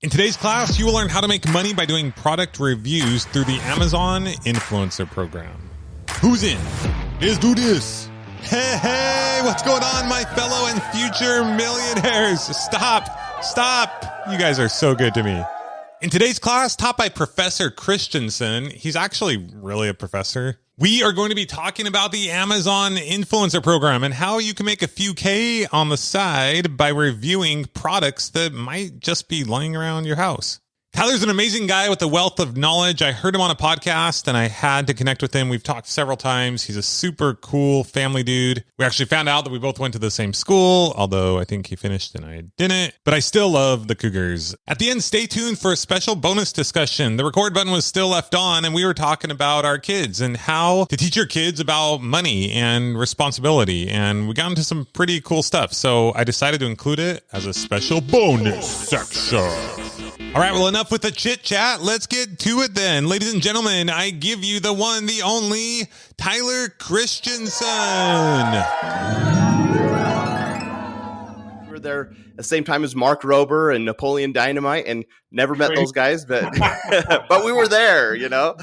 In today's class, you will learn how to make money by doing product reviews through the Amazon Influencer Program. Who's in? Let's do this. Hey, what's going on, my fellow and future millionaires? Stop. You guys are so good to me. In today's class, taught by Professor Christensen, he's actually really a professor. We are going to be talking about the Amazon Influencer Program and how you can make a few K on the side by reviewing products that might just be lying around your house. Tyler's an amazing guy with a wealth of knowledge. I heard him on a podcast and I had to connect with him. We've talked several times. He's a super cool family dude. We actually found out that we both went to the same school, although I think he finished and I didn't. But I still love the Cougars. At the end, stay tuned for a special bonus discussion. The record button was still left on and we were talking about our kids and how to teach your kids about money and responsibility. And we got into some pretty cool stuff. So I decided to include it as a special bonus section. All right, well, enough with the chit chat. Let's get to it then. Ladies and gentlemen, I give you the one, the only, Tyler Christensen. We were there at the same time as Mark Rober and Napoleon Dynamite and never met those guys, but but we were there, you know.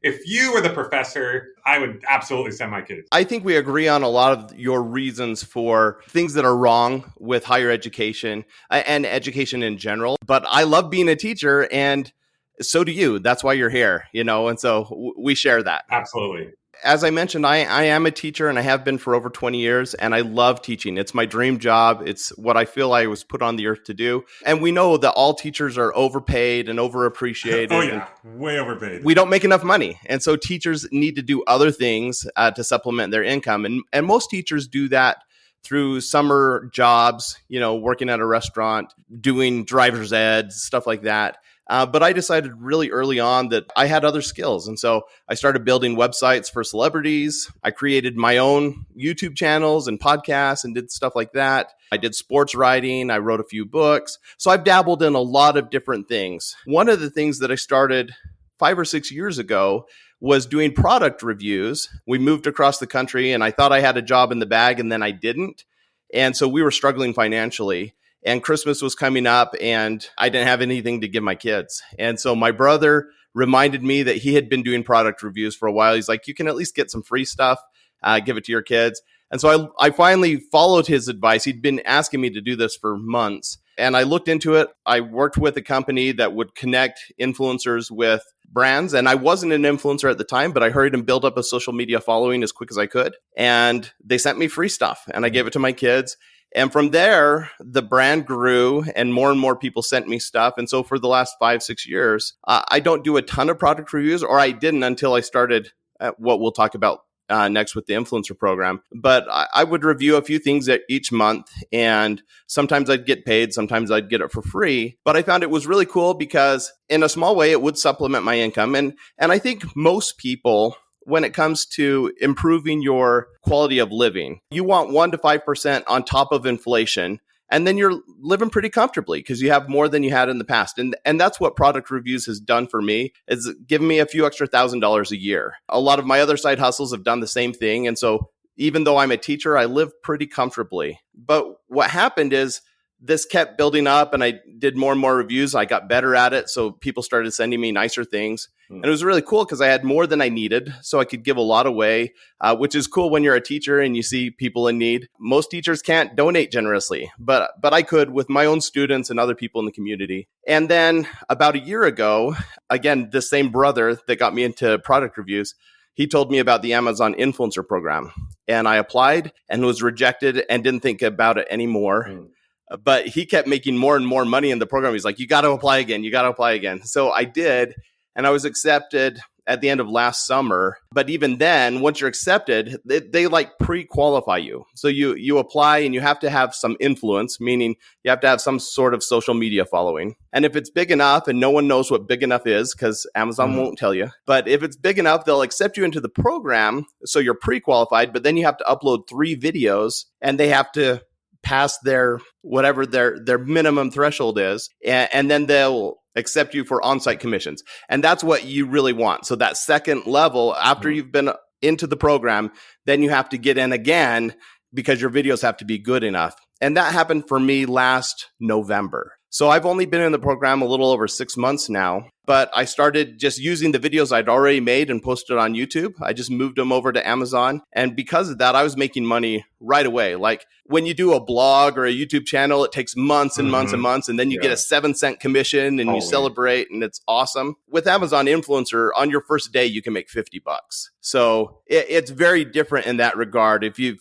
If you were the professor, I would absolutely send my kids. I think we agree on a lot of your reasons for things that are wrong with higher education and education in general. But I love being a teacher, and so do you. That's why you're here, you know, and so we share that. Absolutely. As I mentioned, I am a teacher and I have been for over 20 years and I love teaching. It's my dream job. It's what I feel I was put on the earth to do. And we know that all teachers are overpaid and overappreciated. Oh yeah, way overpaid. We don't make enough money. And so teachers need to do other things to supplement their income. And most teachers do that through summer jobs, you know, working at a restaurant, doing driver's ed, stuff like that. But I decided really early on that I had other skills. And so I started building websites for celebrities. I created my own YouTube channels and podcasts and did stuff like that. I did sports writing. I wrote a few books. So I've dabbled in a lot of different things. One of the things that I started 5 or 6 years ago was doing product reviews. We moved across the country and I thought I had a job in the bag and then I didn't. And so we were struggling financially. And Christmas was coming up and I didn't have anything to give my kids. And so my brother reminded me that he had been doing product reviews for a while. He's like, you can at least get some free stuff, give it to your kids. And so I finally followed his advice. He'd been asking me to do this for months. And I looked into it. I worked with a company that would connect influencers with brands. And I wasn't an influencer at the time, but I hurried and built up a social media following as quick as I could. And they sent me free stuff and I gave it to my kids. And from there, the brand grew and more people sent me stuff. And so for the last 5-6 years, I don't do a ton of product reviews, or I didn't until I started what we'll talk about next with the influencer program. But I would review a few things each month, and sometimes I'd get paid, sometimes I'd get it for free. But I found it was really cool because in a small way, it would supplement my income. And I think most people, when it comes to improving your quality of living, you want 1 to 5% on top of inflation. And then you're living pretty comfortably because you have more than you had in the past. And that's what product reviews has done for me, is given me a few extra $1,000s a year. A lot of my other side hustles have done the same thing. And so even though I'm a teacher, I live pretty comfortably. But what happened is this kept building up and I did more and more reviews. I got better at it. So people started sending me nicer things. And it was really cool because I had more than I needed. So I could give a lot away, which is cool when you're a teacher and you see people in need. Most teachers can't donate generously, but I could with my own students and other people in the community. And then about a year ago, again, the same brother that got me into product reviews, he told me about the Amazon Influencer Program. And I applied and was rejected and didn't think about it anymore. But he kept making more and more money in the program. He's like, you got to apply again. You got to apply again. So I did. And I was accepted at the end of last summer. But even then, once you're accepted, they like pre-qualify you. So you apply and you have to have some influence, meaning you have to have some sort of social media following. And if it's big enough, and no one knows what big enough is because Amazon won't tell you, but if it's big enough, they'll accept you into the program. So you're pre-qualified, but then you have to upload 3 videos and they have to pass their whatever their minimum threshold is, and then they'll accept you for on-site commissions. And that's what you really want. So that second level, after you've been into the program, then you have to get in again because your videos have to be good enough. And that happened for me last November. So I've only been in the program a little over 6 months now, but I started just using the videos I'd already made and posted on YouTube. I just moved them over to Amazon. And because of that, I was making money right away. Like when you do a blog or a YouTube channel, it takes months and months and months. And then you get a 7-cent commission and you celebrate and it's awesome. With Amazon Influencer, on your first day, you can make $50. So it's very different in that regard. If you've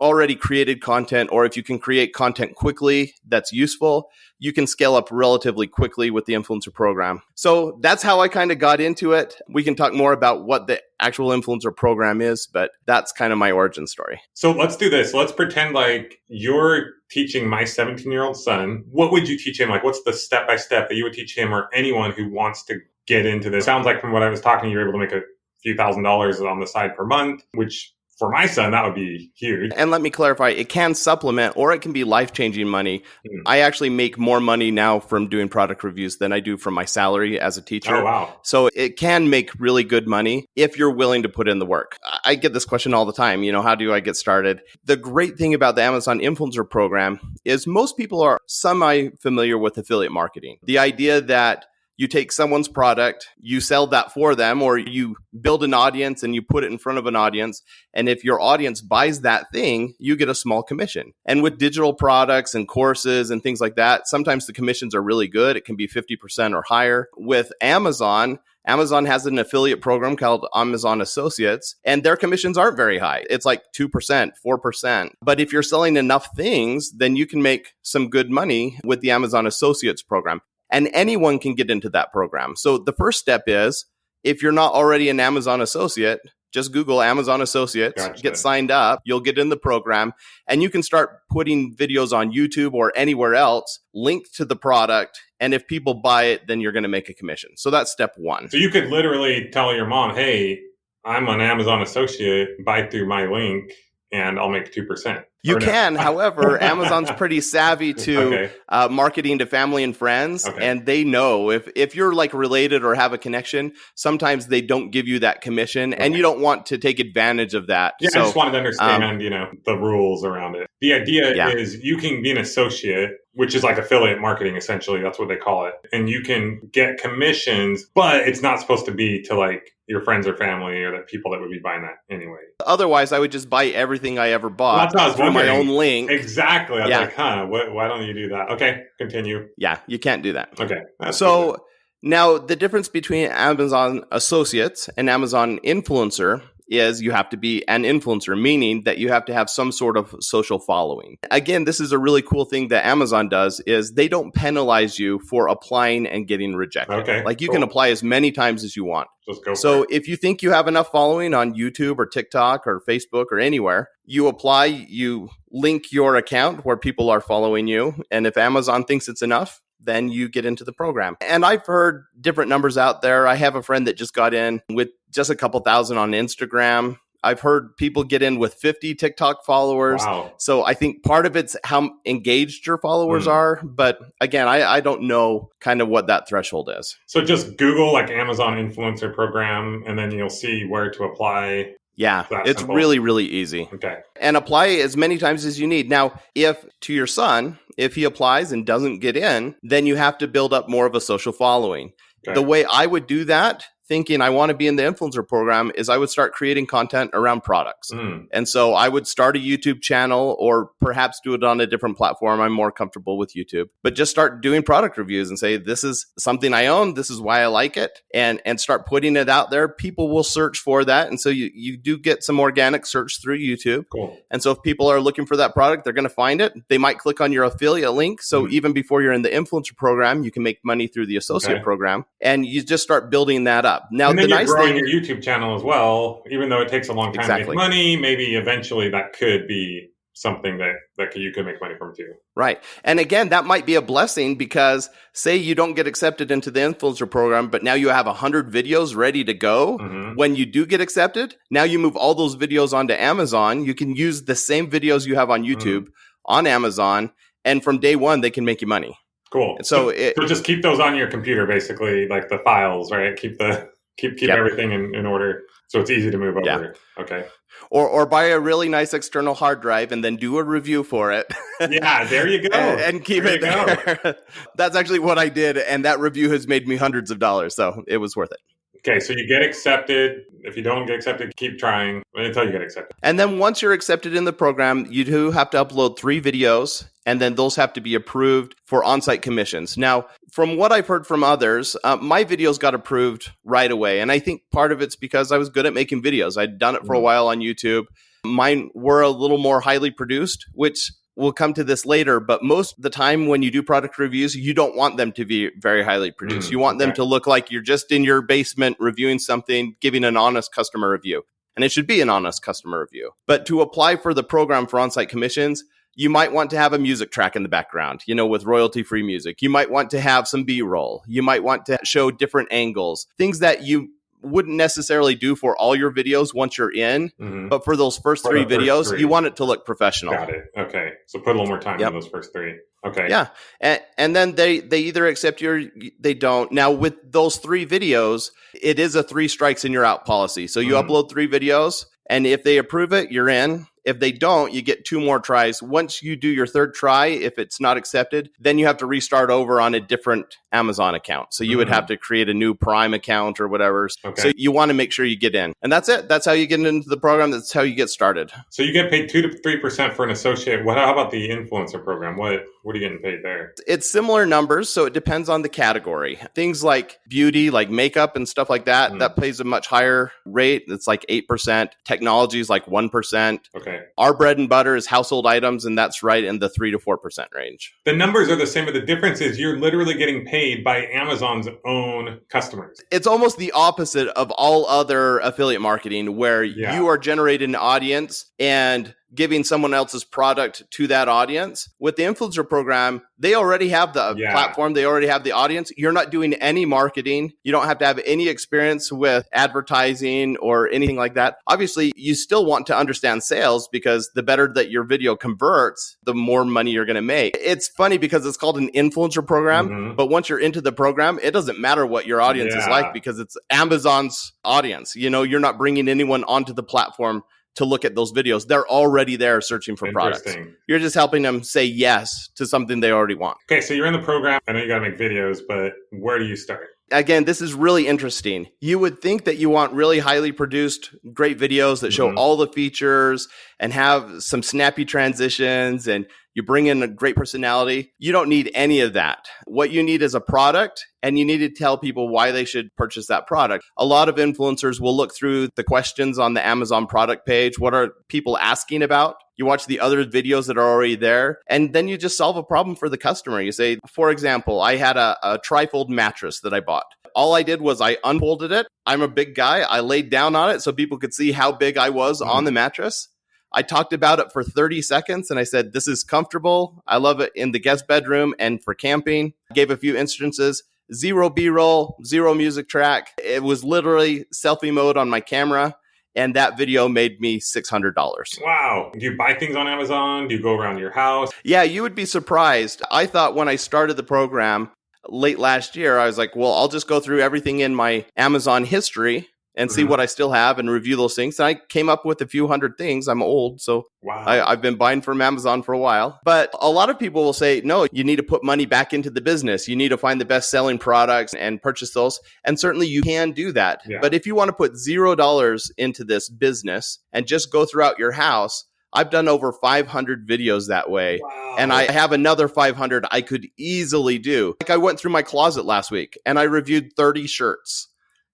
already created content, or if you can create content quickly that's useful, you can scale up relatively quickly with the influencer program. So that's how I kind of got into it. We can talk more about what the actual influencer program is, but that's kind of my origin story. So let's do this. Let's pretend like you're teaching my 17-year-old son. What would you teach him? Like, what's the step-by-step that you would teach him or anyone who wants to get into this? Sounds like from what I was talking, you're able to make a few $1,000s on the side per month, which for my son, that would be huge. And let me clarify, it can supplement or it can be life-changing money. I actually make more money now from doing product reviews than I do from my salary as a teacher. Oh, wow. So it can make really good money if you're willing to put in the work. I get this question all the time, how do I get started? The great thing about the Amazon Influencer program is most people are semi-familiar with affiliate marketing. The idea that you take someone's product, you sell that for them, or you build an audience and you put it in front of an audience. And if your audience buys that thing, you get a small commission. And with digital products and courses and things like that, sometimes the commissions are really good. It can be 50% or higher. With Amazon has an affiliate program called Amazon Associates, and their commissions aren't very high. It's like 2%, 4%. But if you're selling enough things, then you can make some good money with the Amazon Associates program. And anyone can get into that program. So the first step is, if you're not already an Amazon associate, just Google Amazon Associates, get signed up, you'll get in the program, and you can start putting videos on YouTube or anywhere else linked to the product. And if people buy it, then you're going to make a commission. So that's step one. So you could literally tell your mom, hey, I'm an Amazon associate, buy through my link, and I'll make 2%. You can. However, Amazon's pretty savvy to marketing to family and friends. And they know if you're like related or have a connection, sometimes they don't give you that commission and you don't want to take advantage of that. Yeah, so, I just wanted to understand, the rules around it. The idea is you can be an associate, which is like affiliate marketing, essentially. That's what they call it. And you can get commissions, but it's not supposed to be to like your friends or family or the people that would be buying that anyway. Otherwise, I would just buy everything I ever bought through my own link. Exactly. I was like, why don't you do that? Okay, continue. Yeah, you can't do that. Okay. So now the difference between Amazon Associates and Amazon Influencer is you have to be an influencer, meaning that you have to have some sort of social following. Again, this is a really cool thing that Amazon does is they don't penalize you for applying and getting rejected. Okay, like you can apply as many times as you want. Just go so for it. If you think you have enough following on YouTube or TikTok or Facebook or anywhere, you apply, you link your account where people are following you. And if Amazon thinks it's enough, then you get into the program. And I've heard different numbers out there. I have a friend that just got in with just a couple thousand on Instagram. I've heard people get in with 50 TikTok followers. Wow. So I think part of it's how engaged your followers are. But again, I don't know kind of what that threshold is. So just Google like Amazon Influencer Program, and then you'll see where to apply. Yeah, it's really, really easy. Okay. And apply as many times as you need. Now, if to your son, if he applies and doesn't get in, then you have to build up more of a social following. Okay. The way I would do that, thinking I want to be in the influencer program, is I would start creating content around products. And so I would start a YouTube channel or perhaps do it on a different platform. I'm more comfortable with YouTube, but just start doing product reviews and say, this is something I own. This is why I like it, and start putting it out there. People will search for that. And so you do get some organic search through YouTube. Cool. And so if people are looking for that product, they're going to find it. They might click on your affiliate link. So even before you're in the influencer program, you can make money through the associate program, and you just start building that up. Now, and then the you're nice growing thing, your YouTube channel as well, even though it takes a long time to make money. Maybe eventually that could be something that you could make money from too. Right. And again, that might be a blessing because say you don't get accepted into the influencer program, but now you have 100 videos ready to go. When you do get accepted, now you move all those videos onto Amazon. You can use the same videos you have on YouTube on Amazon. And from day one, they can make you money. Cool. So just keep those on your computer, basically, like the files, right? Keep the Keep everything in order so it's easy to move over. Yeah. Okay. Or buy a really nice external hard drive and then do a review for it. Yeah, there you go. and keep it there. That's actually what I did. And that review has made me hundreds of dollars. So it was worth it. Okay, so you get accepted. If you don't get accepted, keep trying until you get accepted. And then once you're accepted in the program, you do have to upload 3 videos, and then those have to be approved for on-site commissions. Now, from what I've heard from others, my videos got approved right away. And I think part of it's because I was good at making videos. I'd done it for a while on YouTube. Mine were a little more highly produced, which we'll come to this later, but most of the time when you do product reviews, you don't want them to be very highly produced. You want them to look like you're just in your basement reviewing something, giving an honest customer review. And it should be an honest customer review. But to apply for the program for on-site commissions, you might want to have a music track in the background, with royalty-free music. You might want to have some B-roll. You might want to show different angles, things that you wouldn't necessarily do for all your videos once you're in, but for those first 3 videos, you want it to look professional. Got it. Okay. So put a little more time in those first 3. Okay. Yeah. And then they either accept you or they don't. Now, with those 3 videos, it is a 3 strikes and you're out policy. So you upload 3 videos, and if they approve it, you're in. If they don't, you get 2 more tries. Once you do your 3rd try, if it's not accepted, then you have to restart over on a different Amazon account. So you would have to create a new Prime account or whatever. Okay. So you want to make sure you get in. And that's it. That's how you get into the program. That's how you get started. So you get paid 2 to 3% for an associate. How about the influencer program? What are you getting paid there? It's similar numbers, so it depends on the category. Things like beauty, like makeup and stuff like that, that pays a much higher rate. It's like 8%. Technology is like 1%. Okay. Our bread and butter is household items, and that's right in the 3 to 4% range. The numbers are the same, but the difference is you're literally getting paid by Amazon's own customers. It's almost the opposite of all other affiliate marketing, where you are generating an audience and giving someone else's product to that audience. With the influencer program, they already have the platform. They already have the audience. You're not doing any marketing. You don't have to have any experience with advertising or anything like that. Obviously, you still want to understand sales, because the better that your video converts, the more money you're going to make. It's funny because it's called an influencer program, but once you're into the program, it doesn't matter what your audience is like, because it's Amazon's audience. You're not bringing anyone onto the platform to look at those videos. They're already there searching for products. You're just helping them say yes to something they already want. Okay, so you're in the program. I know you got to make videos, but where do you start? Again, this is really interesting. You would think that you want really highly produced, great videos that show all the features and have some snappy transitions, and you bring in a great personality. You don't need any of that. What you need is a product, and you need to tell people why they should purchase that product. A lot of influencers will look through the questions on the Amazon product page. What are people asking about? You watch the other videos that are already there, and then you just solve a problem for the customer. You say, for example, I had a trifold mattress that I bought. All I did was I unfolded it. I'm a big guy. I laid down on it so people could see how big I was on the mattress. I talked about it for 30 seconds, and I said, this is comfortable. I love it in the guest bedroom and for camping. I gave a few instances. 0 B-roll, 0 music track. It was literally selfie mode on my camera. And that video made me $600. Wow. Do you buy things on Amazon? Do you go around your house? Yeah, you would be surprised. I thought when I started the program late last year, I was like, well, I'll just go through everything in my Amazon history and see what I still have and review those things. And I came up with a few hundred things. I'm old, so I've been buying from Amazon for a while. But a lot of people will say, no, you need to put money back into the business. You need to find the best selling products and purchase those. And certainly you can do that. Yeah. But if you want to put $0 into this business and just go throughout your house, I've done over 500 videos that way. Wow. And I have another 500 I could easily do. Like I went through my closet last week and I reviewed 30 shirts.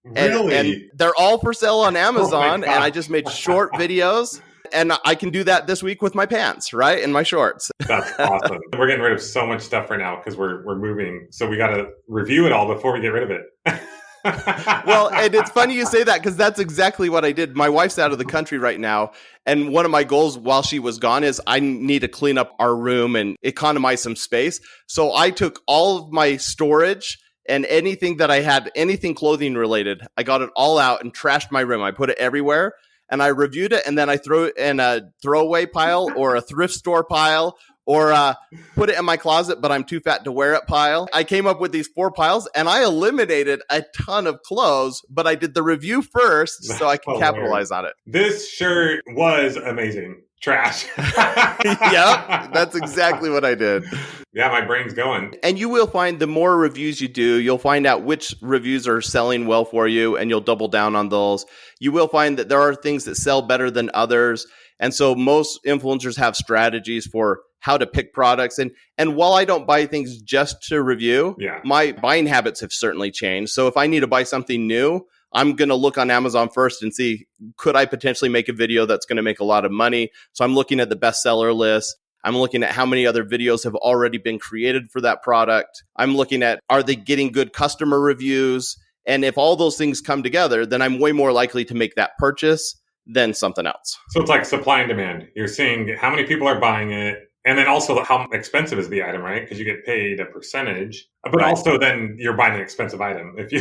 Really? And they're all for sale on Amazon, and I just made short videos, and I can do that this week with my pants, right? And my shorts. That's awesome. We're getting rid of so much stuff right now because we're moving. So we got to review it all before we get rid of it. Well, and it's funny you say that because that's exactly what I did. My wife's out of the country right now. And one of my goals while she was gone is I need to clean up our room and economize some space. So I took all of my storage and anything that I had, anything clothing related, I got it all out and trashed my room. I put it everywhere and I reviewed it, and then I threw it in a throwaway pile or a thrift store pile or put it in my closet, but I'm too fat to wear it pile. I came up with these 4 piles, and I eliminated a ton of clothes, but I did the review first so I can capitalize on it. This shirt was amazing. Trash. Yep, that's exactly what I did. Yeah, my brain's going. And you will find the more reviews you do, you'll find out which reviews are selling well for you, and you'll double down on those. You will find that there are things that sell better than others. And so most influencers have strategies for how to pick products. And while I don't buy things just to review, my buying habits have certainly changed. So if I need to buy something new, I'm going to look on Amazon first and see, could I potentially make a video that's going to make a lot of money? So I'm looking at the bestseller list. I'm looking at how many other videos have already been created for that product. I'm looking at, are they getting good customer reviews? And if all those things come together, then I'm way more likely to make that purchase than something else. So it's like supply and demand. You're seeing how many people are buying it. And then also how expensive is the item, right? Because you get paid a percentage, but also then you're buying an expensive item if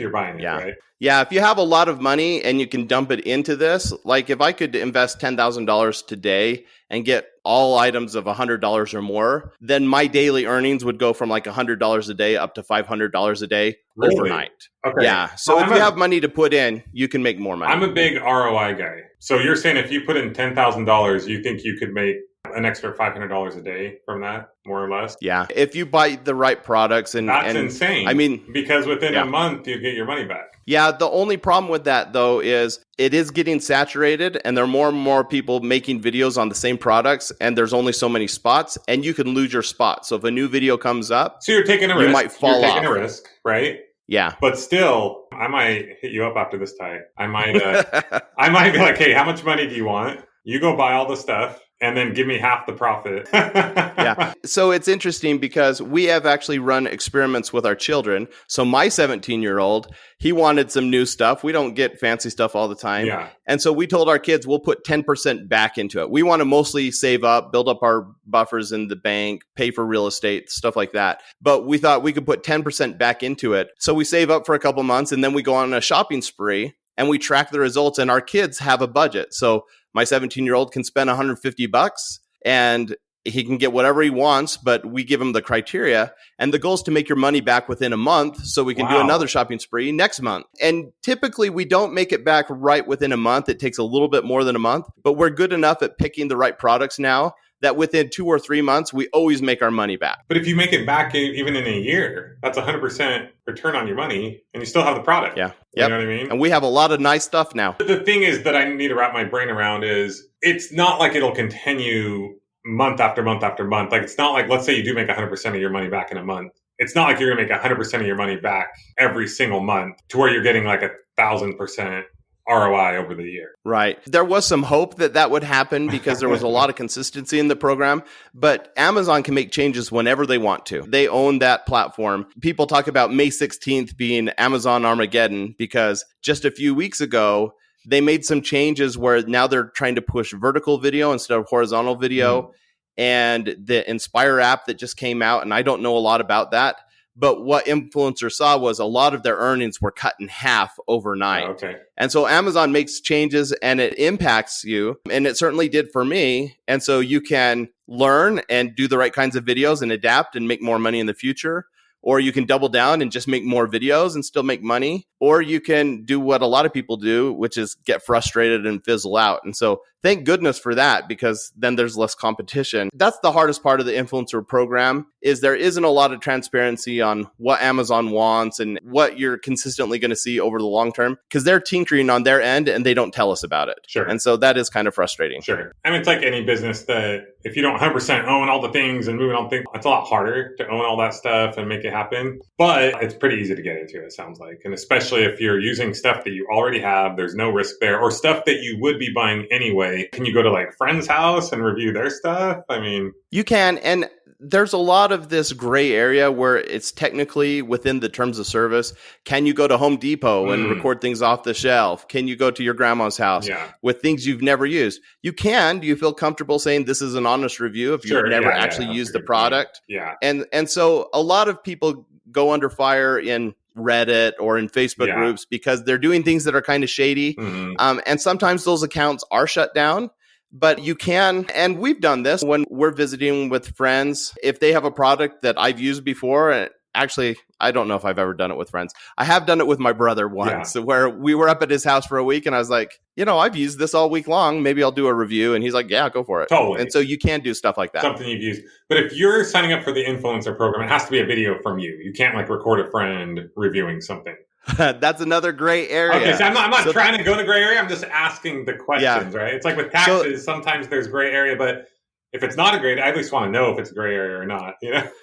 you're buying it, right? Yeah, if you have a lot of money and you can dump it into this, like if I could invest $10,000 today and get all items of $100 or more, then my daily earnings would go from like $100 a day up to $500 a day overnight. Okay. Yeah. So if you have money to put in, you can make more money. I'm a big ROI guy. So you're saying if you put in $10,000, you think you could make an extra $500 a day from that, more or less? Yeah. If you buy the right products That's insane. I mean, because within a month, you get your money back. Yeah. The only problem with that, though, is it is getting saturated and there are more and more people making videos on the same products, and there's only so many spots, and you can lose your spot. So if a new video comes up, so you're taking a risk. You might fall off. You're taking a risk, right? Yeah. But still, I might hit you up after this, Ty. I might be like, hey, how much money do you want? You go buy all the stuff and then give me half the profit. Yeah. So it's interesting because we have actually run experiments with our children. So my 17-year-old, he wanted some new stuff. We don't get fancy stuff all the time. Yeah. And so we told our kids, we'll put 10% back into it. We want to mostly save up, build up our buffers in the bank, pay for real estate, stuff like that. But we thought we could put 10% back into it. So we save up for a couple months and then we go on a shopping spree and we track the results, and our kids have a budget. So my 17-year-old can spend $150 and he can get whatever he wants, but we give him the criteria. And the goal is to make your money back within a month so we can do another shopping spree next month. And typically we don't make it back right within a month. It takes a little bit more than a month, but we're good enough at picking the right products now that within 2 or 3 months, we always make our money back. But if you make it back even in a year, that's 100% return on your money, and you still have the product. Yeah. You know what I mean? And we have a lot of nice stuff now. The thing is that I need to wrap my brain around is it's not like it'll continue month after month after month. Like it's not like, let's say you do make 100% of your money back in a month. It's not like you're going to make 100% of your money back every single month to where you're getting like 1,000% ROI over the year. Right. There was some hope that that would happen because there was a lot of consistency in the program, but Amazon can make changes whenever they want to. They own that platform. People talk about May 16th being Amazon Armageddon because just a few weeks ago, they made some changes where now they're trying to push vertical video instead of horizontal video. And the Inspire app that just came out, and I don't know a lot about that, but what influencers saw was a lot of their earnings were cut in half overnight. Oh, okay. And so Amazon makes changes and it impacts you. And it certainly did for me. And so you can learn and do the right kinds of videos and adapt and make more money in the future. Or you can double down and just make more videos and still make money. Or you can do what a lot of people do, which is get frustrated and fizzle out. And so thank goodness for that, because then there's less competition. That's the hardest part of the influencer program, is there isn't a lot of transparency on what Amazon wants and what you're consistently going to see over the long term, because they're tinkering on their end and they don't tell us about it. Sure. And so that is kind of frustrating. Sure. I mean, it's like any business that if you don't 100% own all the things and moving on things, it's a lot harder to own all that stuff and make it happen. But it's pretty easy to get into, it sounds like. And especially if you're using stuff that you already have, there's no risk there, or stuff that you would be buying anyway. Can you go to like friend's house and review their stuff? I mean, you can. And there's a lot of this gray area where it's technically within the terms of service. Can you go to Home Depot and record things off the shelf? Can you go to your grandma's house with things you've never used? You can. Do you feel comfortable saying this is an honest review if you've never actually used the product? Yeah. And so a lot of people go under fire in Reddit or in Facebook groups because they're doing things that are kind of shady. And sometimes those accounts are shut down. But you can, and we've done this when we're visiting with friends. If they have a product that I've used before, and actually, I don't know if I've ever done it with friends. I have done it with my brother once, where we were up at his house for a week, and I was like, I've used this all week long. Maybe I'll do a review. And he's like, yeah, go for it. Totally. And so you can do stuff like that. Something you've used. But if you're signing up for the influencer program, it has to be a video from you. You can't record a friend reviewing something. That's another gray area. Okay, so I'm not trying to go to gray area. I'm just asking the questions, right? It's like with taxes, sometimes there's gray area, but if it's not a gray area, I at least want to know if it's a gray area or not,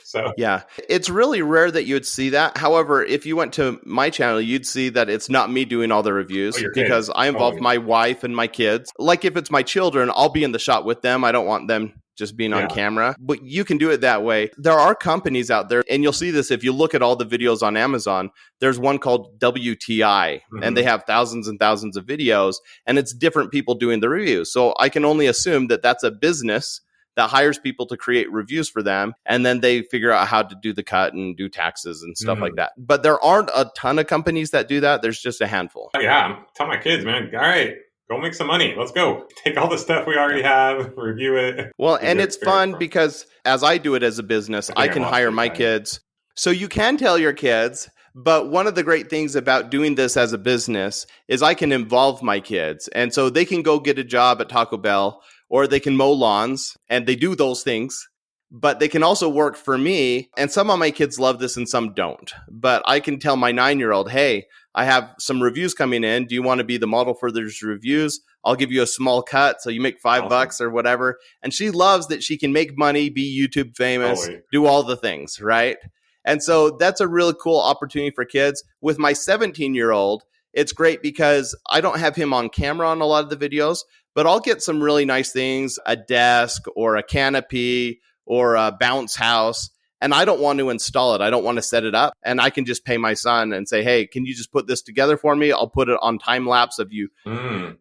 So yeah, it's really rare that you would see that. However, if you went to my channel, you'd see that it's not me doing all the reviews because I involve my wife and my kids. Like if it's my children, I'll be in the shot with them. I don't want them just being on camera, but you can do it that way. There are companies out there, and you'll see this if you look at all the videos on Amazon. There's one called WTI, and they have thousands and thousands of videos, and it's different people doing the reviews. So I can only assume that that's a business that hires people to create reviews for them, and then they figure out how to do the cut and do taxes and stuff like that. But there aren't a ton of companies that do that. There's just a handful. Yeah, tell my kids, man, all right, go make some money. Let's go. Take all the stuff we already have, review it. Well, and it's fun because as I do it as a business, I can hire my kids. So you can tell your kids, but one of the great things about doing this as a business is I can involve my kids. And so they can go get a job at Taco Bell, or they can mow lawns, and they do those things. But they can also work for me. And some of my kids love this and some don't. But I can tell my 9-year-old, hey, I have some reviews coming in. Do you want to be the model for those reviews? I'll give you a small cut so you make $5 or whatever. And she loves that she can make money, be YouTube famous, do all the things, right? And so that's a really cool opportunity for kids. With my 17-year-old, it's great because I don't have him on camera on a lot of the videos, but I'll get some really nice things, a desk or a canopy or a bounce house. And I don't want to install it. I don't want to set it up. And I can just pay my son and say, hey, can you just put this together for me? I'll put it on time lapse of you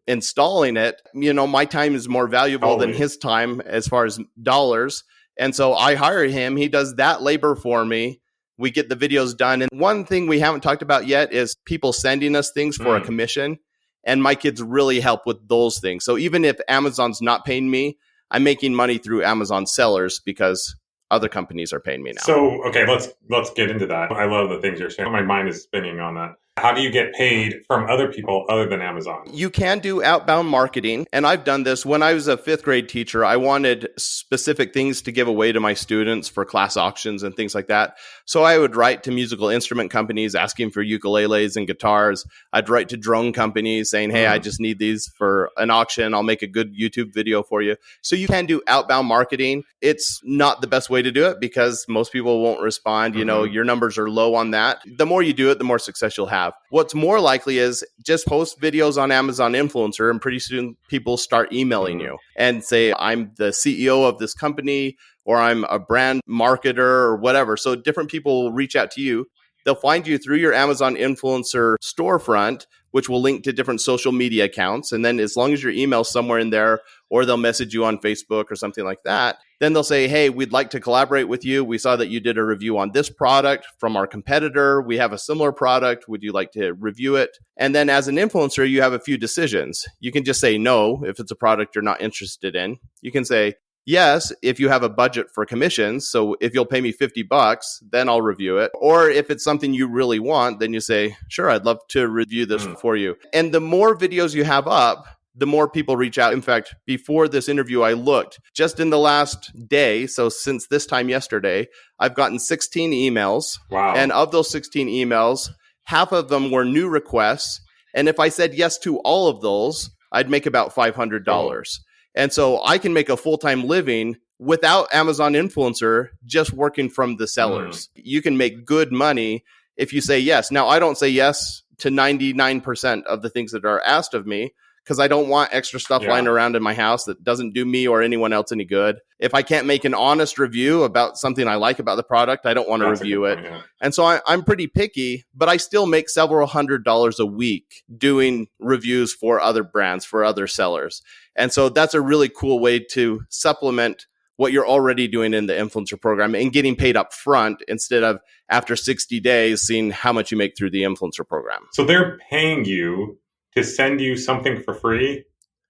installing it. My time is more valuable than his time as far as dollars. And so I hire him. He does that labor for me. We get the videos done. And one thing we haven't talked about yet is people sending us things for a commission. And my kids really help with those things. So even if Amazon's not paying me, I'm making money through Amazon sellers because other companies are paying me now. So, okay, let's get into that. I love the things you're saying. My mind is spinning on that. How do you get paid from other people other than Amazon? You can do outbound marketing. And I've done this. When I was a 5th grade teacher, I wanted specific things to give away to my students for class auctions and things like that. So I would write to musical instrument companies asking for ukuleles and guitars. I'd write to drone companies saying, hey, I just need these for an auction. I'll make a good YouTube video for you. So you can do outbound marketing. It's not the best way to do it because most people won't respond. Your numbers are low on that. The more you do it, the more success you'll have. What's more likely is just post videos on Amazon Influencer, and pretty soon people start emailing you and say, I'm the CEO of this company, or I'm a brand marketer or whatever. So different people will reach out to you. They'll find you through your Amazon Influencer storefront, which will link to different social media accounts. And then as long as your email's somewhere in there, or they'll message you on Facebook or something like that, then they'll say, hey, we'd like to collaborate with you. We saw that you did a review on this product from our competitor. We have a similar product. Would you like to review it? And then as an influencer, you have a few decisions. You can just say no if it's a product you're not interested in. You can say yes if you have a budget for commissions. So if you'll pay me $50, then I'll review it. Or if it's something you really want, then you say, sure, I'd love to review this for you. And the more videos you have up, the more people reach out. In fact, before this interview, I looked just in the last day. So since this time yesterday, I've gotten 16 emails. Wow. And of those 16 emails, half of them were new requests. And if I said yes to all of those, I'd make about $500. And so I can make a full-time living without Amazon Influencer, just working from the sellers. You can make good money if you say yes. Now, I don't say yes to 99% of the things that are asked of me, because I don't want extra stuff lying around in my house that doesn't do me or anyone else any good. If I can't make an honest review about something I like about the product, I don't want to review it. And so I'm pretty picky, but I still make several $100s a week doing reviews for other brands, for other sellers. And so that's a really cool way to supplement what you're already doing in the influencer program and getting paid up front instead of after 60 days seeing how much you make through the influencer program. So they're paying you to send you something for free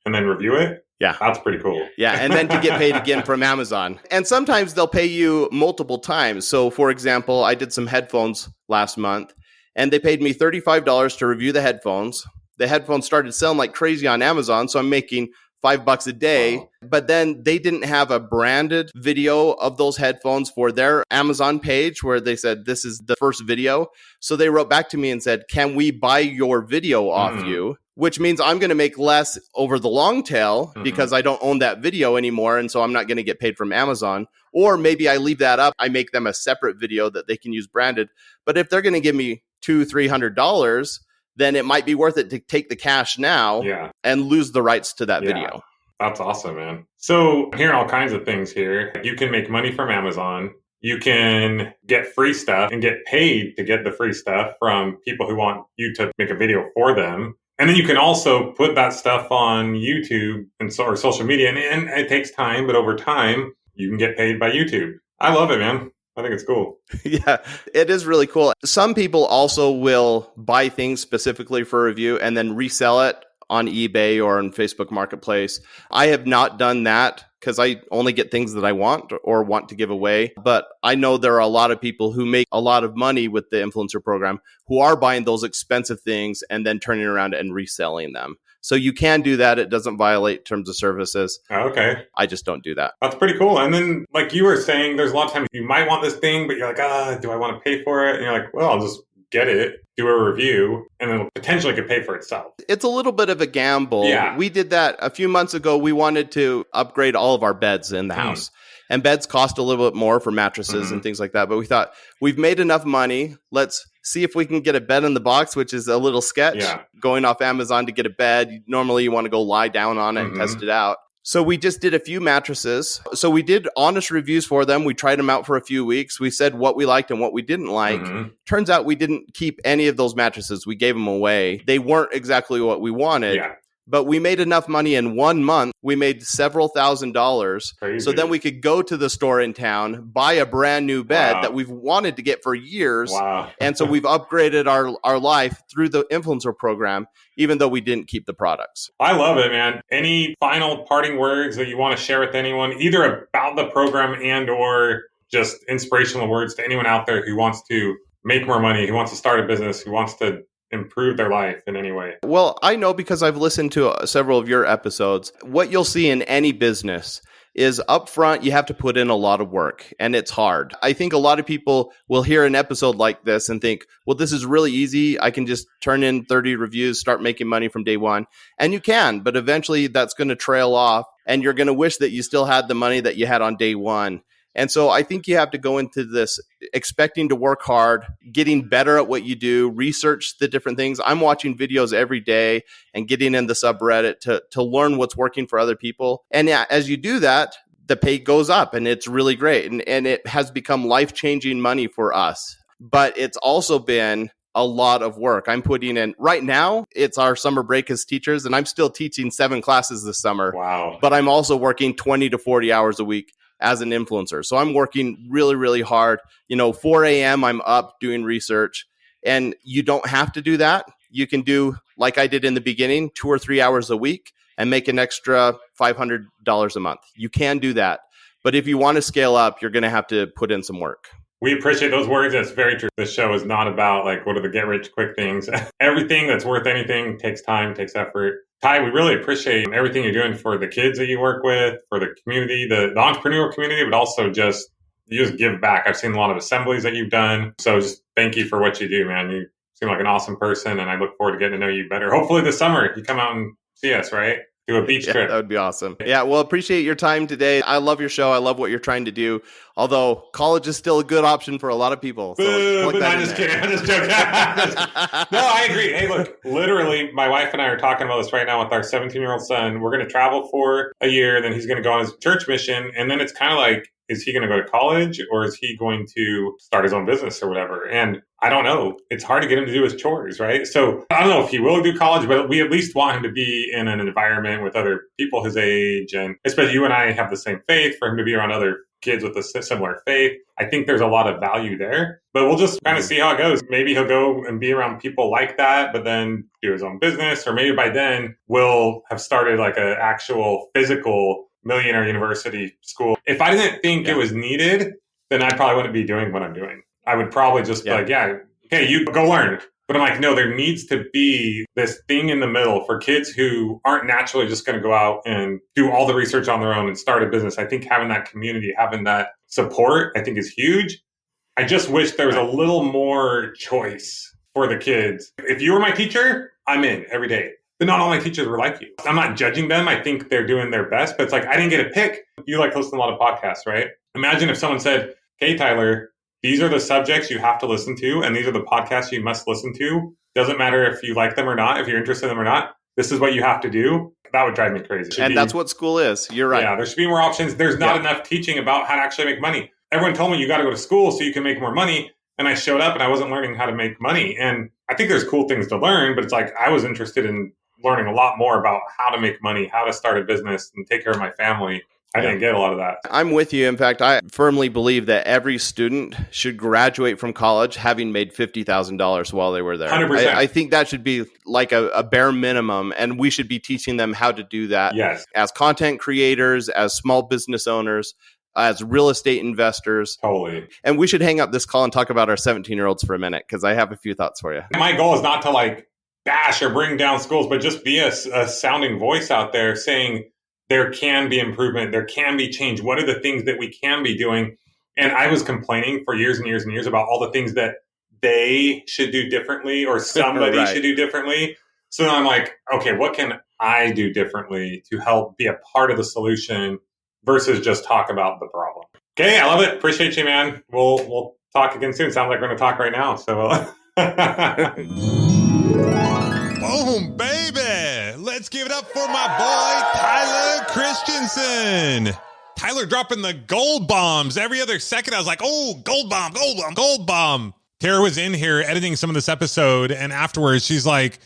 and then review it? Yeah. That's pretty cool. Yeah, and then to get paid again from Amazon. And sometimes they'll pay you multiple times. So, for example, I did some headphones last month, and they paid me $35 to review the headphones. The headphones started selling like crazy on Amazon, so I'm making $5 a day. Wow. But then they didn't have a branded video of those headphones for their Amazon page where they said, this is the first video. So they wrote back to me and said, can we buy your video off you? Which means I'm going to make less over the long tail because I don't own that video anymore. And so I'm not going to get paid from Amazon. Or maybe I leave that up. I make them a separate video that they can use branded. But if they're going to give me $200-$300, then it might be worth it to take the cash now and lose the rights to that video. That's awesome, man. So I'm hearing all kinds of things here. You can make money from Amazon. You can get free stuff and get paid to get the free stuff from people who want you to make a video for them. And then you can also put that stuff on YouTube or social media. And it takes time, but over time, you can get paid by YouTube. I love it, man. I think it's cool. Yeah, it is really cool. Some people also will buy things specifically for review and then resell it on eBay or on Facebook Marketplace. I have not done that because I only get things that I want or want to give away. But I know there are a lot of people who make a lot of money with the influencer program who are buying those expensive things and then turning around and reselling them. So you can do that. It doesn't violate terms of services. Okay. I just don't do that. That's pretty cool. And then, like you were saying, there's a lot of times you might want this thing, but you're like, do I want to pay for it? And you're like, well, I'll just get it, do a review, and then potentially could pay for itself. It's a little bit of a gamble. Yeah. We did that a few months ago. We wanted to upgrade all of our beds in the house. And beds cost a little bit more for mattresses and things like that. But we thought, we've made enough money. Let's see if we can get a bed in the box, which is a little sketch. Going off Amazon to get a bed. Normally, you want to go lie down on it and test it out. So we just did a few mattresses. So we did honest reviews for them. We tried them out for a few weeks. We said what we liked and what we didn't like. Turns out we didn't keep any of those mattresses. We gave them away. They weren't exactly what we wanted. But we made enough money in 1 month. We made several $1,000s. Crazy. So then we could go to the store in town, buy a brand new bed that we've wanted to get for years. And so we've upgraded our life through the influencer program, even though we didn't keep the products. I love it, man. Any final parting words that you want to share with anyone, either about the program and or just inspirational words to anyone out there who wants to make more money, who wants to start a business, who wants to improve their life in any way? Well, I know because I've listened to several of your episodes. What you'll see in any business is up front, you have to put in a lot of work and it's hard. I think a lot of people will hear an episode like this and think, well, this is really easy. I can just turn in 30 reviews, start making money from day one. And you can, but eventually that's going to trail off and you're going to wish that you still had the money that you had on day one. And so I think you have to go into this expecting to work hard, getting better at what you do, research the different things. I'm watching videos every day and getting in the subreddit to learn what's working for other people. And as you do that, the pay goes up and it's really great. And it has become life-changing money for us. But it's also been a lot of work. I'm putting in right now, it's our summer break as teachers, and I'm still teaching 7 classes this summer. Wow. But I'm also working 20 to 40 hours a week as an influencer. So I'm working really, really hard. 4 a.m. I'm up doing research, and you don't have to do that. You can do like I did in the beginning, 2 or 3 hours a week and make an extra $500 a month. You can do that. But if you want to scale up, you're going to have to put in some work. We appreciate those words. That's very true. This show is not about what are the get rich quick things. Everything that's worth anything takes time, takes effort. Ty, we really appreciate everything you're doing for the kids that you work with, for the community, the entrepreneurial community, but also you just give back. I've seen a lot of assemblies that you've done. So just thank you for what you do, man. You seem like an awesome person, and I look forward to getting to know you better. Hopefully this summer you come out and see us, right? Do a beach trip. That would be awesome. Yeah, well, appreciate your time today. I love your show. I love what you're trying to do. Although college is still a good option for a lot of people. So I'm just kidding. I'm just joking. No, I agree. Hey, look, literally, my wife and I are talking about this right now with our 17-year-old son. We're going to travel for a year. Then he's going to go on his church mission. And then it's kind of like, is he going to go to college or is he going to start his own business or whatever? And I don't know. It's hard to get him to do his chores, right? So I don't know if he will do college, but we at least want him to be in an environment with other people his age. And especially you and I have the same faith, for him to be around other kids with a similar faith. I think there's a lot of value there, but we'll just kind of see how it goes. Maybe he'll go and be around people like that, but then do his own business. Or maybe by then we'll have started like an actual physical millionaire university school. If I didn't think it was needed, then I probably wouldn't be doing what I'm doing. I would probably just be like, okay, you go learn. But I'm like, no, there needs to be this thing in the middle for kids who aren't naturally just going to go out and do all the research on their own and start a business. I think having that community, having that support, I think is huge. I just wish there was a little more choice for the kids. If you were my teacher, I'm in every day. But not all my teachers were like you. I'm not judging them. I think they're doing their best. But it's like, I didn't get a pick. You like listen to a lot of podcasts, right? Imagine if someone said, hey, Tyler, these are the subjects you have to listen to, and these are the podcasts you must listen to. Doesn't matter if you like them or not, if you're interested in them or not. This is what you have to do. That would drive me crazy. And that's what school is. You're right. Yeah, there should be more options. There's not enough teaching about how to actually make money. Everyone told me you got to go to school so you can make more money. And I showed up and I wasn't learning how to make money. And I think there's cool things to learn, but it's like I was interested in learning a lot more about how to make money, how to start a business and take care of my family. I didn't get a lot of that. I'm with you. In fact, I firmly believe that every student should graduate from college having made $50,000 while they were there. 100%. I think that should be like a bare minimum, and we should be teaching them how to do that as content creators, as small business owners, as real estate investors. Totally. And we should hang up this call and talk about our 17-year-olds for a minute, because I have a few thoughts for you. My goal is not to like bash or bring down schools, but just be a sounding voice out there saying, there can be improvement. There can be change. What are the things that we can be doing? And I was complaining for years and years and years about all the things that they should do differently or somebody should do differently. So then I'm like, okay, what can I do differently to help be a part of the solution versus just talk about the problem? Okay, I love it. Appreciate you, man. We'll talk again soon. Sounds like we're going to talk right now. So boom, baby. Let's give it up for my boy, Tyler Christensen. Tyler dropping the gold bombs. Every other second, I was like, oh, gold bomb, gold bomb, gold bomb. Tara was in here editing some of this episode, and afterwards, she's like,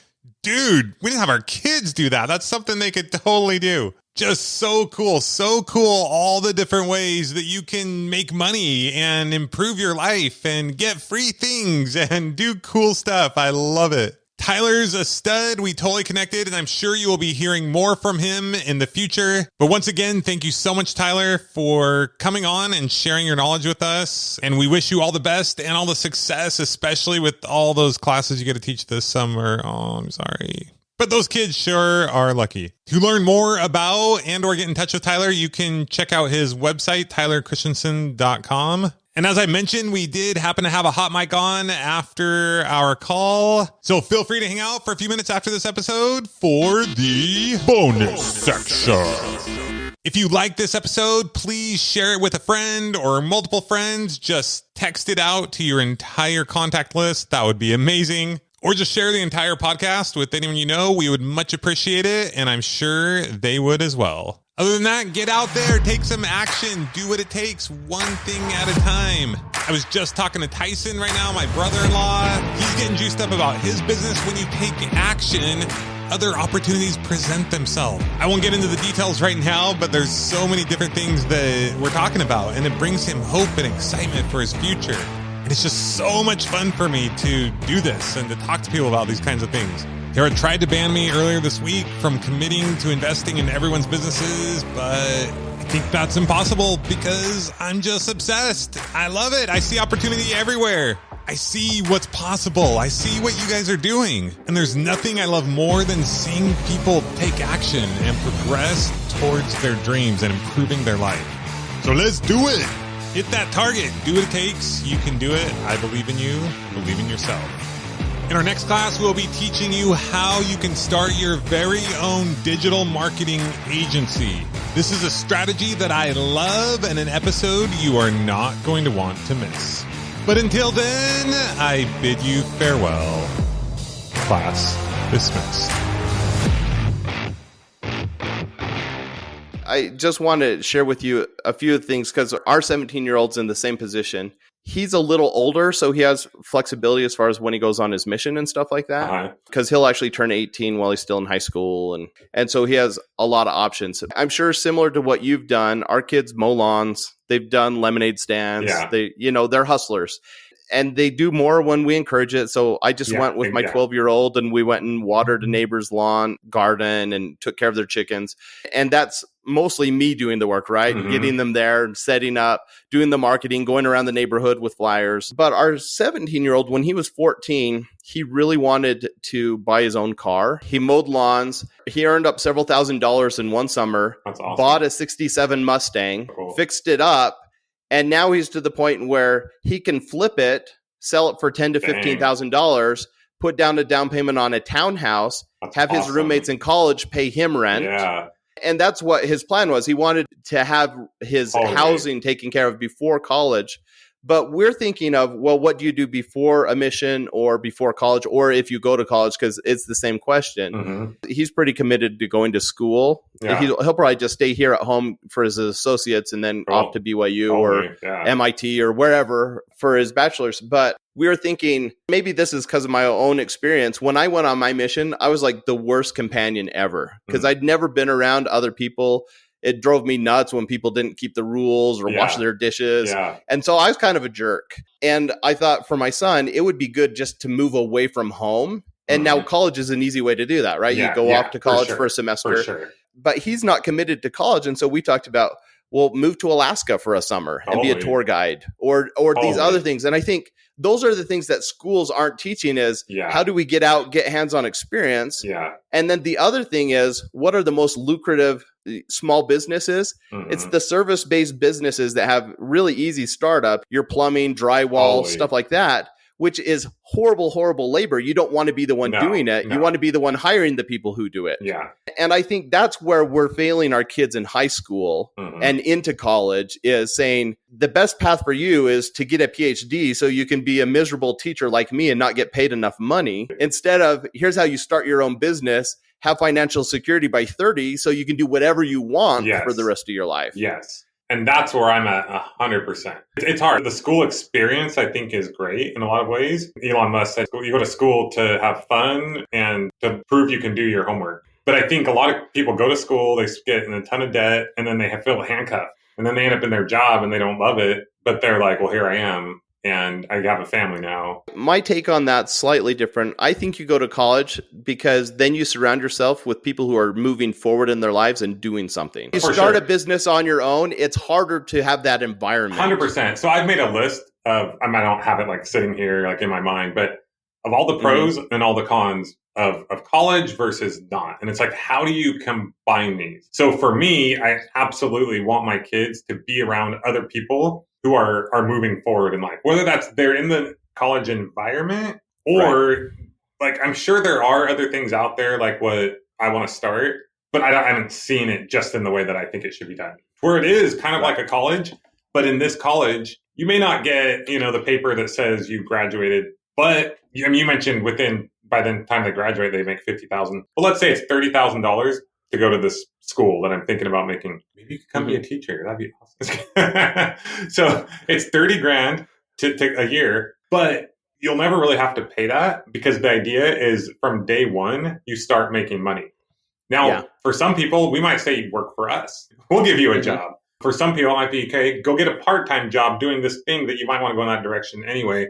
dude, we didn't have our kids do that. That's something they could totally do. Just so cool. So cool. All the different ways that you can make money and improve your life and get free things and do cool stuff. I love it. Tyler's a stud. We totally connected, and I'm sure you will be hearing more from him in the future. But once again, thank you so much, Tyler, for coming on and sharing your knowledge with us. And we wish you all the best and all the success, especially with all those classes you get to teach this summer. Oh, I'm sorry. But those kids sure are lucky. To learn more about and or get in touch with Tyler, you can check out his website, tylerchristensen.com. And as I mentioned, we did happen to have a hot mic on after our call. So feel free to hang out for a few minutes after this episode for the bonus section. If you like this episode, please share it with a friend or multiple friends. Just text it out to your entire contact list. That would be amazing. Or just share the entire podcast with anyone you know. We would much appreciate it, and I'm sure they would as well. Other than that, get out there, take some action, do what it takes, one thing at a time. I was just talking to Tyson right now, my brother-in-law. He's getting juiced up about his business. When you take action, other opportunities present themselves. I won't get into the details right now, but there's so many different things that we're talking about, and it brings him hope and excitement for his future. And it's just so much fun for me to do this and to talk to people about these kinds of things. Tara tried to ban me earlier this week from committing to investing in everyone's businesses, but I think that's impossible because I'm just obsessed. I love it. I see opportunity everywhere. I see what's possible. I see what you guys are doing. And there's nothing I love more than seeing people take action and progress towards their dreams and improving their life. So let's do it. Hit that target. Do what it takes. You can do it. I believe in you. Believe in yourself. In our next class, we'll be teaching you how you can start your very own digital marketing agency. This is a strategy that I love and an episode you are not going to want to miss. But until then, I bid you farewell. Class dismissed. I just want to share with you a few things because our 17-year-old's in the same position. He's a little older, so he has flexibility as far as when he goes on his mission and stuff like that. Because he'll actually turn 18 while he's still in high school. And so he has a lot of options. I'm sure similar to what you've done, our kids mow lawns. They've done lemonade stands. They're hustlers. And they do more when we encourage it. So I just went with my 12-year-old and we went and watered a neighbor's lawn, garden, and took care of their chickens. And that's mostly me doing the work, right? Getting them there, setting up, doing the marketing, going around the neighborhood with flyers. But our 17-year-old, when he was 14, he really wanted to buy his own car. He mowed lawns. He earned up several $1,000s in one summer. That's awesome. Bought a 67 Mustang, fixed it up. And now he's to the point where he can flip it, sell it for $10,000 to $15,000, put down a down payment on a townhouse, have his roommates in college pay him rent. Yeah. And that's what his plan was. He wanted to have his housing taken care of before college. But we're thinking of, well, what do you do before a mission or before college, or if you go to college, because it's the same question. He's pretty committed to going to school. Yeah. He'll probably just stay here at home for his associates and then off to BYU or MIT or wherever for his bachelor's. But we were thinking maybe this is because of my own experience. When I went on my mission, I was like the worst companion ever because I'd never been around other people. It drove me nuts when people didn't keep the rules or wash their dishes. Yeah. And so I was kind of a jerk. And I thought for my son, it would be good just to move away from home. And now college is an easy way to do that, right? You go off to college for a semester. But he's not committed to college. And so we talked about, well, move to Alaska for a summer and be a tour guide or these other things. And I think those are the things that schools aren't teaching is how do we get out, get hands-on experience? Yeah. And then the other thing is, what are the most lucrative small businesses? It's the service-based businesses that have really easy startup, your plumbing, drywall, stuff like that, which is horrible, horrible labor. You don't want to be the one doing it. You want to be the one hiring the people who do it. Yeah. And I think that's where we're failing our kids in high school and into college is saying the best path for you is to get a PhD so you can be a miserable teacher like me and not get paid enough money. Instead of here's how you start your own business, have financial security by 30 so you can do whatever you want for the rest of your life. Yes. And that's where I'm at 100%. It's hard. The school experience, I think, is great in a lot of ways. Elon Musk said you go to school to have fun and to prove you can do your homework. But I think a lot of people go to school, they get in a ton of debt, and then they feel handcuffed. And then they end up in their job and they don't love it. But they're like, well, here I am. And I have a family now. My take on that's slightly different. I think you go to college because then you surround yourself with people who are moving forward in their lives and doing something. You start a business on your own, it's harder to have that environment. 100%. So I've made a list of, I don't have it like sitting here like in my mind, but of all the pros and all the cons of college versus not. And it's like, how do you combine these? So for me, I absolutely want my kids to be around other people who are moving forward in life, whether that's they're in the college environment or like, I'm sure there are other things out there like what I want to start, but I haven't seen it just in the way that I think it should be done. Where it is kind of like a college, but in this college, you may not get, the paper that says you graduated, but you mentioned by the time they graduate, they make $50,000. But let's say it's $30,000 to go to this school that I'm thinking about making. Maybe you could come be a teacher. That'd be awesome. So it's $30,000 to a year, but you'll never really have to pay that because the idea is from day one, you start making money. Now, for some people, we might say work for us. We'll give you a job. For some people, it might be, okay, go get a part-time job doing this thing that you might want to go in that direction anyway.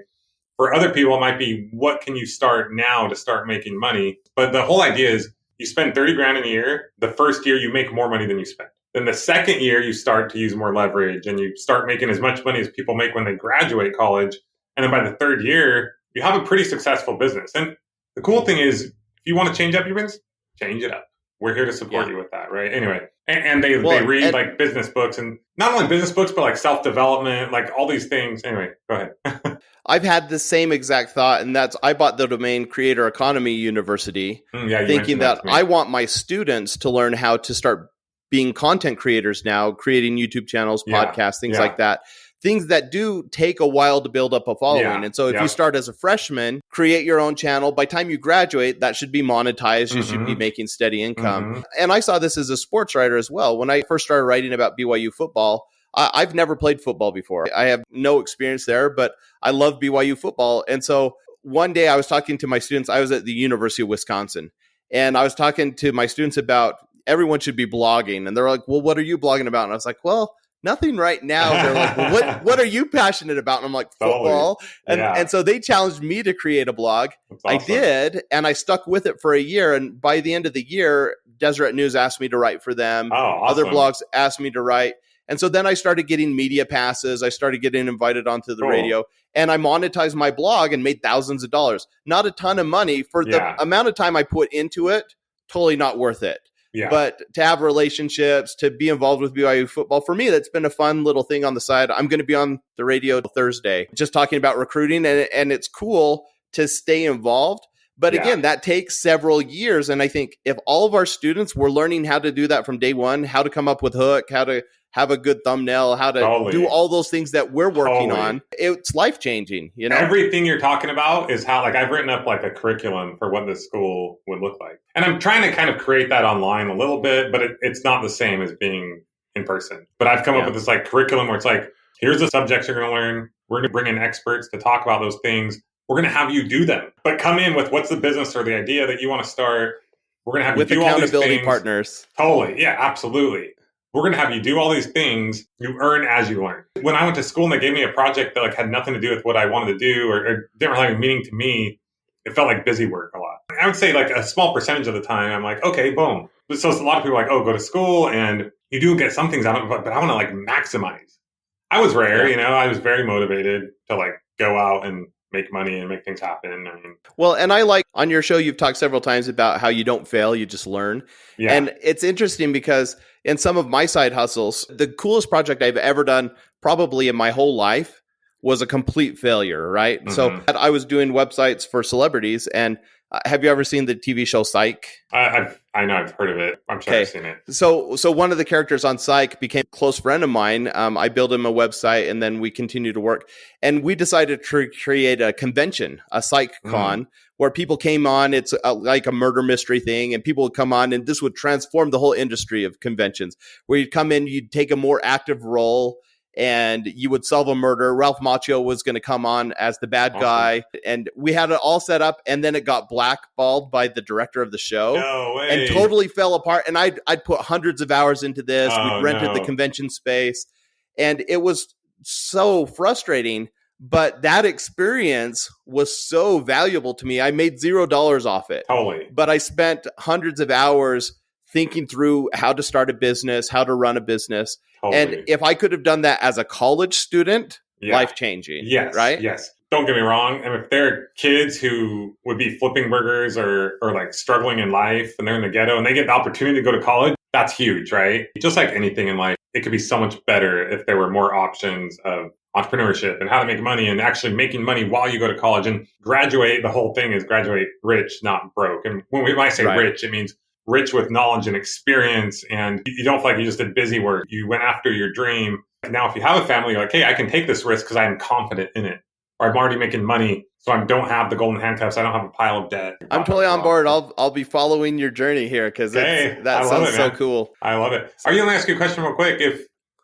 For other people, it might be, what can you start now to start making money? But the whole idea is you spend $30,000 a year. The first year, you make more money than you spend. Then the second year, you start to use more leverage and you start making as much money as people make when they graduate college. And then by the third year, you have a pretty successful business. And the cool thing is, if you want to change up your business, change it up. We're here to support you with that, right? Anyway, and they read like business books, and not only business books, but like self-development, like all these things. Anyway, go ahead. I've had the same exact thought, and that's I bought the domain Creator Economy University, thinking that I want my students to learn how to start being content creators now, creating YouTube channels, podcasts, things like that. Things that do take a while to build up a following. And so if you start as a freshman, create your own channel, by the time you graduate, that should be monetized. You should be making steady income. And I saw this as a sports writer as well. When I first started writing about BYU football, I've never played football before. I have no experience there, but I love BYU football. And so one day I was talking to my students. I was at the University of Wisconsin, and I was talking to my students about everyone should be blogging. And they're like, well, what are you blogging about? And I was like, well, nothing right now. They're like, well, what are you passionate about? And I'm like, football. And so they challenged me to create a blog. Awesome. I did, and I stuck with it for a year. And by the end of the year, Deseret News asked me to write for them. Awesome. Other blogs asked me to write. And so then I started getting media passes. I started getting invited onto the radio, and I monetized my blog and made thousands of dollars. Not a ton of money for the amount of time I put into it. Totally not worth it. Yeah. But to have relationships, to be involved with BYU football, for me, that's been a fun little thing on the side. I'm going to be on the radio Thursday, just talking about recruiting, and it's cool to stay involved. But again, that takes several years. And I think if all of our students were learning how to do that from day one, how to come up with hook, how to have a good thumbnail, how to do all those things that we're working on, it's life-changing. You know, everything you're talking about is how, like, I've written up like a curriculum for what this school would look like. And I'm trying to kind of create that online a little bit, but it's not the same as being in person. But I've come up with this like curriculum where it's like, here's the subjects you're going to learn. We're going to bring in experts to talk about those things. We're going to have you do them, but come in with what's the business or the idea that you want to start. We're going to have with you do all these accountability partners. Totally. Yeah, absolutely. We're going to have you do all these things you earn as you learn. When I went to school and they gave me a project that like had nothing to do with what I wanted to do or didn't really have a meaning to me, it felt like busy work a lot. I would say like a small percentage of the time, I'm like, okay, boom. So a lot of people are like, oh, go to school and you do get some things out of it, but I want to like maximize. I was rare, you know, I was very motivated to like go out and make money and make things happen. I mean, well, and I like on your show, you've talked several times about how you don't fail, you just learn. Yeah. And it's interesting because in some of my side hustles, the coolest project I've ever done probably in my whole life was a complete failure, right? Mm-hmm. So I was doing websites for celebrities. And have you ever seen the TV show Psych? I know I've heard of it. I'm sure I've seen it. So one of the characters on Psych became a close friend of mine. I built him a website and then we continued to work. And we decided to create a convention, a Psych Con, where people came on. It's like a murder mystery thing. And people would come on and this would transform the whole industry of conventions. Where you'd come in, you'd take a more active role and you would solve a murder. Ralph Macchio was going to come on as the bad guy. And we had it all set up. And then it got blackballed by the director of the show. No way. And totally fell apart. And I'd put hundreds of hours into this. We rented the convention space. And it was so frustrating. But that experience was so valuable to me. I made $0 off it. Totally. But I spent hundreds of hours thinking through how to start a business, how to run a business. Totally. And if I could have done that as a college student, life-changing. Yes. Right? Yes. Don't get me wrong. And if there are kids who would be flipping burgers or like struggling in life and they're in the ghetto and they get the opportunity to go to college, that's huge, right? Just like anything in life, it could be so much better if there were more options of entrepreneurship and how to make money and actually making money while you go to college and graduate. The whole thing is graduate rich, not broke. And when I say rich, it means rich with knowledge and experience. And you don't feel like you just did busy work. You went after your dream. Now, if you have a family, you're like, hey, I can take this risk because I'm confident in it. Or I'm already making money, so I don't have the golden handcuffs. I don't have a pile of debt. I'm totally on board. I'll be following your journey here because that sounds so cool. I love it. Are you going to ask you a question real quick?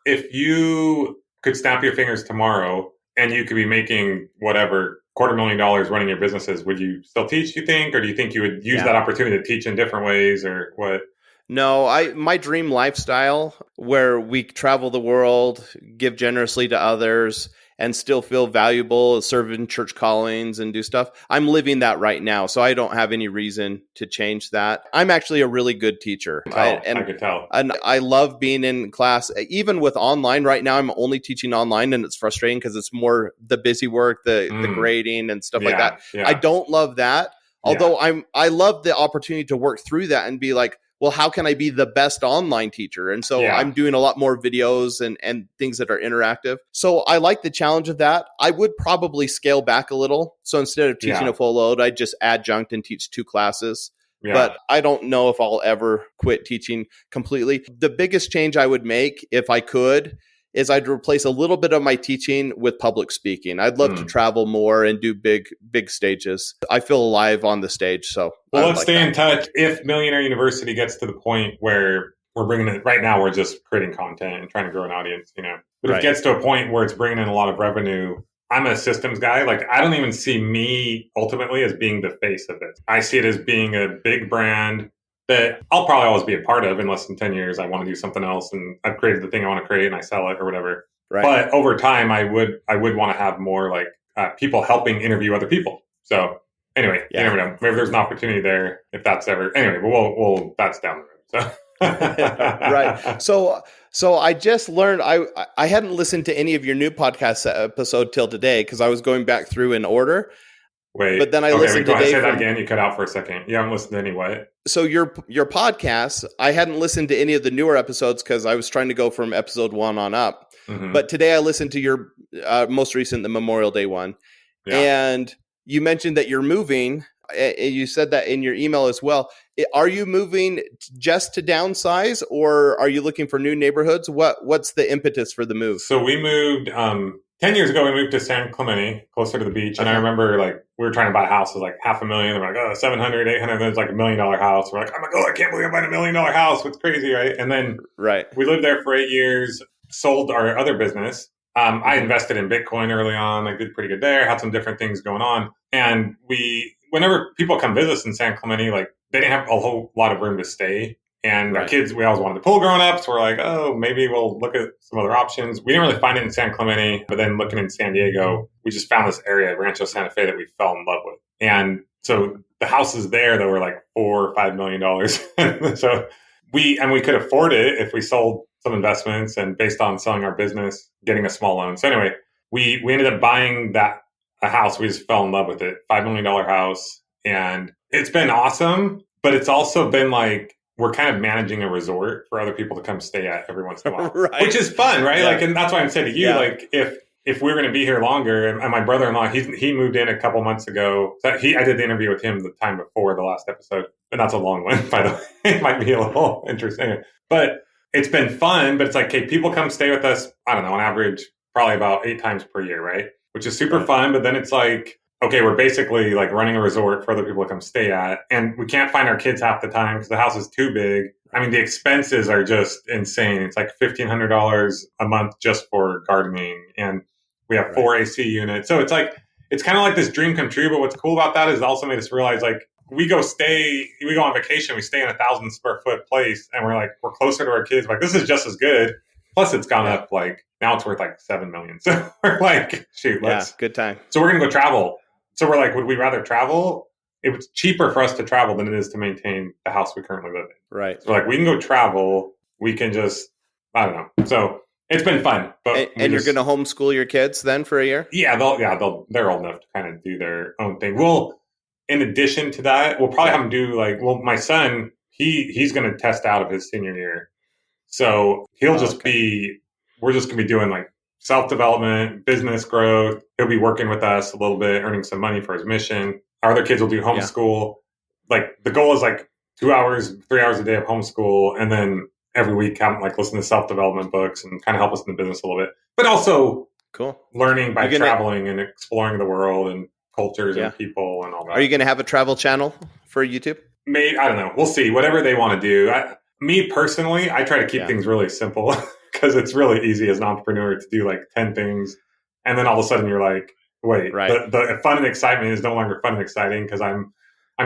If you could snap your fingers tomorrow and you could be making whatever $250,000 running your businesses, would you still teach, you think? Or do you think you would use that opportunity to teach in different ways or what? No, my dream lifestyle where we travel the world, give generously to others, and still feel valuable, serve in church callings and do stuff. I'm living that right now, so I don't have any reason to change that. I'm actually a really good teacher. I could tell. And I love being in class. Even with online right now, I'm only teaching online, and it's frustrating because it's more the busy work, the grading and stuff like that. Yeah. I don't love that. Although I love the opportunity to work through that and be like, well, how can I be the best online teacher? And so I'm doing a lot more videos and things that are interactive. So I like the challenge of that. I would probably scale back a little. So instead of teaching a full load, I just adjunct and teach 2 classes. Yeah. But I don't know if I'll ever quit teaching completely. The biggest change I would make if I could is I'd replace a little bit of my teaching with public speaking. I'd love to travel more and do big stages. I feel alive on the stage. So let's stay in touch. If Millionaire University gets to the point where we're bringing it right now. We're just creating content and trying to grow an audience, you know. But if Right. it gets to a point where it's bringing in a lot of revenue, I'm a systems guy. Like, I don't even see me ultimately as being the face of it. I see it as being a big brand that I'll probably always be a part of in less than 10 years. I want to do something else and I've created the thing I want to create and I sell it or whatever. Right. But over time, I would want to have more like people helping interview other people. So anyway, you never know. Maybe there's an opportunity there if that's ever. Anyway, but we'll that's down the road. So. Right. So I just learned I hadn't listened to any of your new podcast episode till today because I was going back through in order. Wait, but then I listened today. Say that again. You cut out for a second. You haven't listened to any what? So your podcast, I hadn't listened to any of the newer episodes because I was trying to go from episode 1 on up. Mm-hmm. But today I listened to your most recent, the Memorial Day one, and you mentioned that you're moving. You said that in your email as well. Are you moving just to downsize, or are you looking for new neighborhoods? What's the impetus for the move? So we moved 10 years ago. We moved to San Clemente, closer to the beach. And I remember like we were trying to buy a house. It was like $500,000. We're like, oh, 700, 800. Then it's like $1 million house. We're like, oh my God, I can't believe I'm buying $1 million house. It's crazy, right? And then we lived there for 8 years. Sold our other business. I invested in Bitcoin early on. I did pretty good there. Had some different things going on. And whenever people come visit us in San Clemente, like they didn't have a whole lot of room to stay. And our kids, we always wanted to pool growing up. So we're like, oh, maybe we'll look at some other options. We didn't really find it in San Clemente, but then looking in San Diego, we just found this area, Rancho Santa Fe, that we fell in love with. And so the houses there that were like $4 or $5 million. So we could afford it if we sold some investments and based on selling our business, getting a small loan. So anyway, we ended up buying a house. We just fell in love with it. $5 million house. And it's been awesome, but it's also been like, we're kind of managing a resort for other people to come stay at every once in a while, which is fun, right? Yeah. Like, and that's why I'm saying to you, like, if we're going to be here longer, and my brother-in-law, he moved in a couple months ago. So I did the interview with him the time before the last episode, and that's a long one, by the way. It might be a little interesting, but it's been fun. But it's like, okay, people come stay with us, I don't know, on average, probably about 8 times per year, right? Which is super fun. But then it's like, okay, we're basically like running a resort for other people to come stay at. And we can't find our kids half the time because the house is too big. I mean, the expenses are just insane. It's like $1,500 a month just for gardening. And we have 4 AC units. So it's like, it's kind of like this dream come true. But what's cool about that is it also made us realize, like, we go on vacation, we stay in 1,000 square foot place, and we're closer to our kids. Like, this is just as good. Plus, it's gone up, like, now it's worth like $7 million. So we're like, shoot, good time. So we're going to go travel. So we're like, would we rather travel? It was cheaper for us to travel than it is to maintain the house we currently live in. Right. So we can go travel. We can just, I don't know. So it's been fun. But and you're going to homeschool your kids then for a year? Yeah, they're old enough to kind of do their own thing. In addition to that, we'll probably have them do my son, he's going to test out of his senior year. So he'll we're just going to be doing like self-development, business growth. He'll be working with us a little bit, earning some money for his mission. Our other kids will do homeschool. Like the goal is like 2 hours, 3 hours a day of homeschool. And then every week, have like listen to self-development books and kind of help us in the business a little bit, but also learning by traveling and exploring the world and cultures and people and all that. Are you going to have a travel channel for YouTube? Maybe, I don't know. We'll see. Whatever they want to do. Me personally, I try to keep things really simple because it's really easy as an entrepreneur to do like 10 things. And then all of a sudden you're like, wait, the fun and excitement is no longer fun and exciting because I'm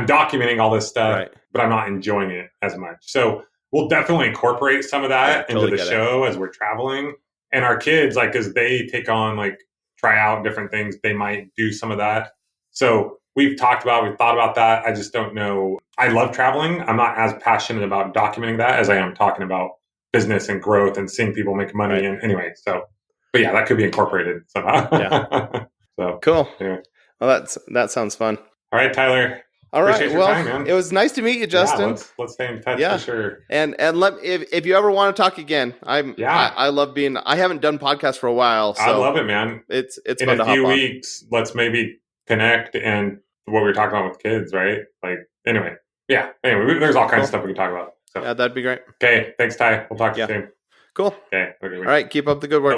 documenting all this stuff, but I'm not enjoying it as much. So we'll definitely incorporate some of that into the show as we're traveling. And our kids, like, as they take on, like, try out different things, they might do some of that. So we've thought about that. I just don't know. I love traveling. I'm not as passionate about documenting that as I am talking about business and growth and seeing people make money. And anyway, but yeah, that could be incorporated somehow. Yeah. So cool. Anyway. Well, that sounds fun. All right, Tyler. All right. Well, time, it was nice to meet you, Justin. Yeah, let's stay in touch for sure. And if you ever want to talk again, I love being. I haven't done podcasts for a while. So I love it, man. It's in fun to hop on. In a few weeks, let's maybe connect and what we were talking about with kids, right? Like anyway, there's all kinds of stuff we can talk about. So. Yeah, that'd be great. Okay, thanks, Ty. We'll talk to you soon. Cool. Okay. All right. Keep up the good work.